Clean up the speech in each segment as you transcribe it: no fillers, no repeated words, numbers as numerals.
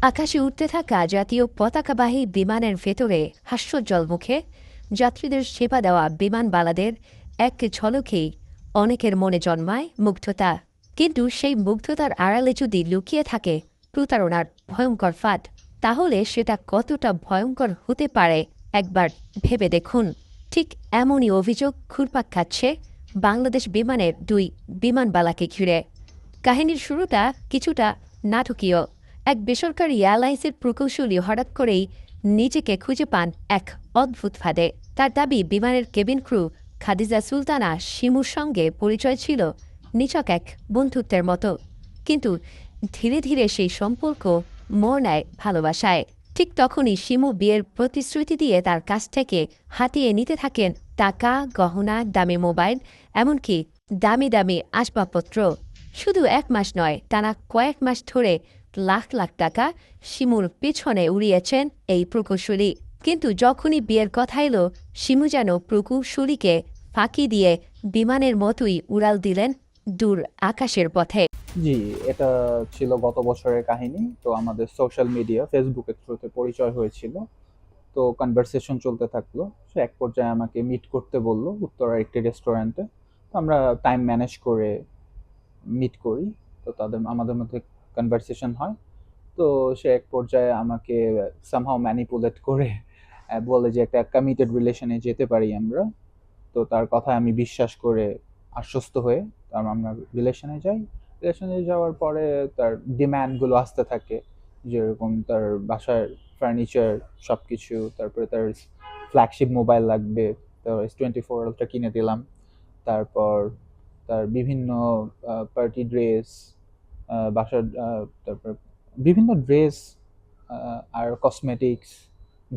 আকাশে উঠতে থাকা জাতীয় পতাকাবাহী বিমানের ভেতরে হাস্যোজ্জ্বল মুখে যাত্রীদের সেবা দেওয়া বিমানবালাদের এক ঝলকেই অনেকের মনে জন্মায় মুগ্ধতা। কিন্তু সেই মুগ্ধতার আড়ালে যদি লুকিয়ে থাকে প্রতারণার ভয়ঙ্কর ফাঁদ, তাহলে সেটা কতটা ভয়ঙ্কর হতে পারে একবার ভেবে দেখুন। ঠিক এমনই অভিযোগ ঘুরপাক খাচ্ছে বাংলাদেশ বিমানের দুই বিমানবালাকে ঘিরে। কাহিনীর শুরুটা কিছুটা নাটকীয়। এক বেসরকারি এয়ারলাইন্সের প্রকৌশলী হঠাৎ করেই নিজেকে খুঁজে পান এক অদ্ভুত ফাঁদে। তার দাবি, বিমানের কেবিন ক্রু খাদিজা সুলতানা শিমুর সঙ্গে পরিচয় ছিল নিছক এক বন্ধুত্বের মতো। কিন্তু ধীরে ধীরে সেই সম্পর্ক মোড় নেয় ভালোবাসায়। ঠিক তখনই শিমু বিয়ের প্রতিশ্রুতি দিয়ে তার কাছ থেকে হাতিয়ে নিতে থাকেন টাকা, গহনা, দামি মোবাইল, এমনকি দামি দামি আসবাবপত্র। শুধু 1 মাস নয়, টানা কয়েক মাস ধরে লাখ লাখ টাকা শিমুর পেছনে উড়িয়েছেন এই প্রকৌশলী। কিন্তু যখনই বিয়ের কথা এলো, শিমু যেন প্রকৌশলীকে ফাঁকি দিয়ে বিমানের মতোই উড়াল দিলেন দূর আকাশের পথে। জি, এটা ছিল গত বছরের কাহিনী। তো আমাদের সোশ্যাল মিডিয়া ফেসবুকের থ্রুতে পরিচয় হয়েছিল। তো কনভারসেশন চলতে থাকলো। সে এক পর্যায়ে আমাকে মিট করতে বললো উত্তরার একটি রেস্টুরেন্টে। তো আমরা টাইম ম্যানেজ করে মিট করি। তো আমাদের মধ্যে কনভারসেশন হয়। তো সে এক পর্যায়ে আমাকে সামহাও ম্যানিপুলেট করে বলে যে একটা কমিটেড রিলেশনে যেতে পারি আমরা। তো তার কথায় আমি বিশ্বাস করে আশ্বস্ত হয়ে আমরা রিলেশনে যাই। রিলেশনে যাওয়ার পরে তার ডিমান্ডগুলো আসতে থাকে, যেরকম তার বাসার ফার্নিচার সব কিছু, তারপরে তার ফ্ল্যাগশিপ মোবাইল লাগবে, তো S24 আলট্রা কিনে দিলাম। তারপর তার বিভিন্ন পার্টি ড্রেস, বাসার তারপর বিভিন্ন ড্রেস আর কসমেটিক্স,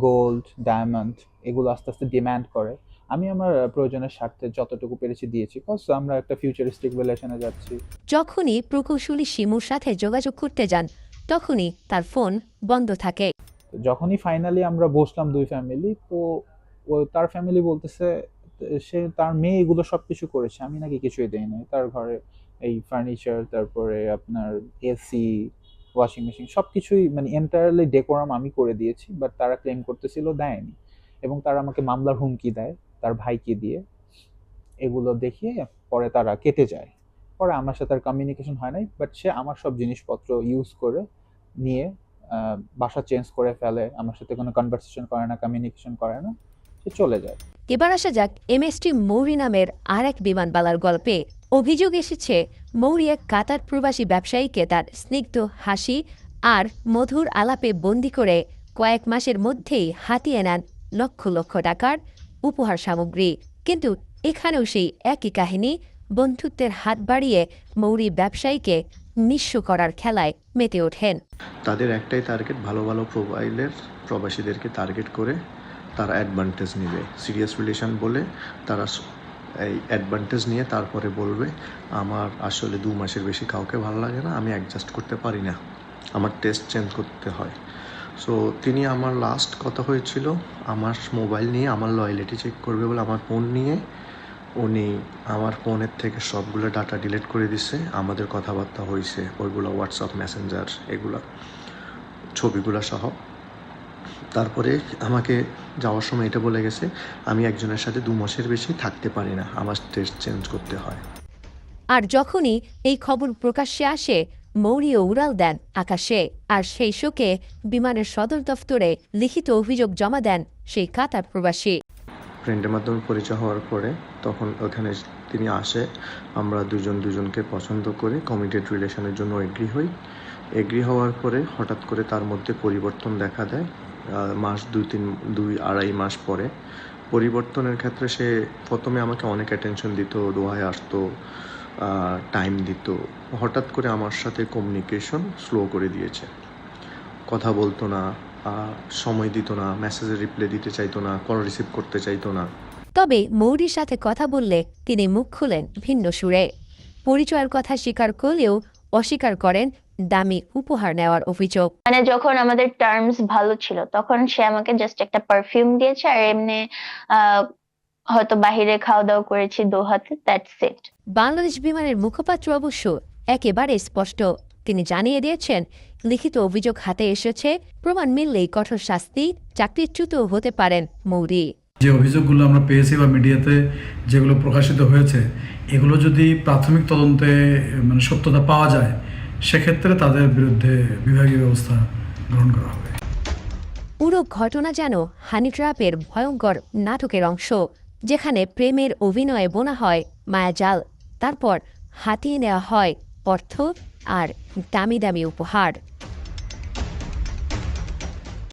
গোল্ড, ডায়মন্ড, এগুলো আস্তে আস্তে ডিমান্ড করে। আমি আমার প্রয়োজনের স্বার্থে যতটুকু পেরেছি দিয়েছি, কজ আমরা একটা ফিউচারিস্টিক রিলেশনে যাচ্ছি। যখনই প্রকৌশলী শিমুর সাথে যোগাযোগ করতে যান, তখনই তার ফোন বন্ধ থাকে। তো যখনই ফাইনালি আমরা বসলাম দুই ফ্যামিলি, তো ও তার ফ্যামিলি বলতেছে সে তার মেয়ে এগুলো সবকিছু করেছে, আমি নাকি কিছুই দেই নাই। তার ঘরে এই ফার্নিচার, তারপরে আপনার এসি, ওয়াশিং মেশিন সবকিছুই মানে এন্টায়ারলি ডেকোরাম আমি করে দিয়েছি, বাট তারা ক্লেম করতেছিল দেয়নি। এবং তারা আমাকে মামলার হুমকি দেয় তার ভাইকে দিয়ে। এগুলো দেখিয়ে পরে তারা কেটে যায়। পরে আমার সাথে আর কমিউনিকেশন হয় নাই, বাট সে আমার সব জিনিসপত্র ইউজ করে নিয়ে বাসা চেঞ্জ করে ফেলে, আমার সাথে কোনো কনভারসেশন করে না, কমিউনিকেশন করে না, সে চলে যায়। এবার আসা যাক MST মৌরি নামের আর এক বিমানবালার গল্পে। অভিযোগ এসেছে, মৌরি এক কাতার প্রবাসী ব্যবসায়ীকে তার স্নিগ্ধ হাসি আর মধুর আলাপে বন্দি করে কয়েক মাসের মধ্যেই হাতিয়ে নেন লক্ষ লক্ষ টাকার উপহার সামগ্রী। কিন্তু এখানেও সেই একই কাহিনী, বন্ধুত্বের হাত বাড়িয়ে মৌরি ব্যবসায়ীকে নিঃস্ব করার খেলায় মেতে ওঠেন। তাদের একটাই টার্গেট, ভালো ভালো প্রোফাইলের প্রবাসীদেরকে টার্গেট করে তারা অ্যাডভান্টেজ নেবে। সিরিয়াস রিলেশন বলে তারা এই অ্যাডভান্টেজ নিয়ে তারপরে বলবে আমার আসলে 2 মাসের বেশি কাউকে ভালো লাগে না, আমি অ্যাডজাস্ট করতে পারি না, আমার টেস্ট চেঞ্জ করতে হয়। সো তিনি আমার লাস্ট কথা হয়েছিল আমার মোবাইল নিয়ে আমার লয়ালিটি চেক করবে বলে আমার ফোন নিয়ে উনি আমার ফোনের থেকে সবগুলো ডাটা ডিলিট করে দিছে। আমাদের কথাবার্তা হয়েছে ওইগুলো হোয়াটসঅ্যাপ, মেসেঞ্জার, এগুলা ছবিগুলো সহ। তারপরে আমাকে যাওয়ার সময় এটা বলে গেছে আমি একজনের সাথে 2 মাসের বেশি থাকতে পারি না, আমার টেস্ট চেঞ্জ করতে হয়। আর যখনই এই খবর প্রকাশ্যে আসে, মৌরিও উড়াল দেন আকাশে। আর সেই শোকে বিমানের সদর দফতরে লিখিত অভিযোগ জমা দেন সেই কাতার প্রবাসী। ফ্রেন্ডের মাধ্যমে পরিচয় হওয়ার পরে তখন ওখানে তিনি আসে, আমরা দুজনকে পছন্দ করে কমিটেড রিলেশনের জন্য এগ্রি হওয়ার পরে হঠাৎ করে তার মধ্যে পরিবর্তন দেখা দেয়। মাস 2-2.5 মাস পরে পরিবর্তনের ক্ষেত্রে সে প্রথমে আমাকে অনেক অ্যাটেনশন দিত, দোয়ায় আসতো, টাইম দিত। হঠাৎ করে আমার সাথে কমিউনিকেশন স্লো করে দিয়েছে, কথা বলতো না, সময় দিত না, মেসেজের রিপ্লাই দিতে চাইতো না, কল রিসিভ করতে চাইতো না। তবে মৌরির সাথে কথা বললে তিনি মুখ খুলেন ভিন্ন সুরে। পরিচয়ের কথা স্বীকার করলেও অস্বীকার করেন দামি উপহার নেওয়ার অভিযোগ। মানে যখন আমাদের টার্মস ভালো ছিল তখন সে আমাকে জাস্ট একটা পারফিউম দিয়েছে, আর এমনি হয়তো বাহিরে খাওয়া দাওয়া করেছি দোহাতে, দ্যাটস ইট। বাংলাদেশ বিমানের মুখপাত্র অবশ্য একেবারে স্পষ্ট, তিনি জানিয়ে দিয়েছেন, লিখিত অভিযোগ হাতে এসেছে, প্রমাণ মিললেই কঠোর শাস্তি, চাকরিচ্যুতও হতে পারেন মৌরি। যে অভিযোগগুলো আমরা পেয়েছি বা মিডিয়াতে যেগুলো প্রকাশিত হয়েছে, এগুলো যদি প্রাথমিক তদন্তে মানে সত্যতা পাওয়া যায়, সেক্ষেত্রে তাদের বিরুদ্ধে বিভাগীয় ব্যবস্থা গ্রহণ করা হবে। পুরো ঘটনা যেন হানি ট্র্যাপের ভয়ঙ্কর নাটকের অংশ, যেখানে প্রেমের অভিনয়ে বোনা হয় মায়াজাল, তারপর হাতিয়ে নেওয়া হয় অর্থ আর দামি দামি উপহার।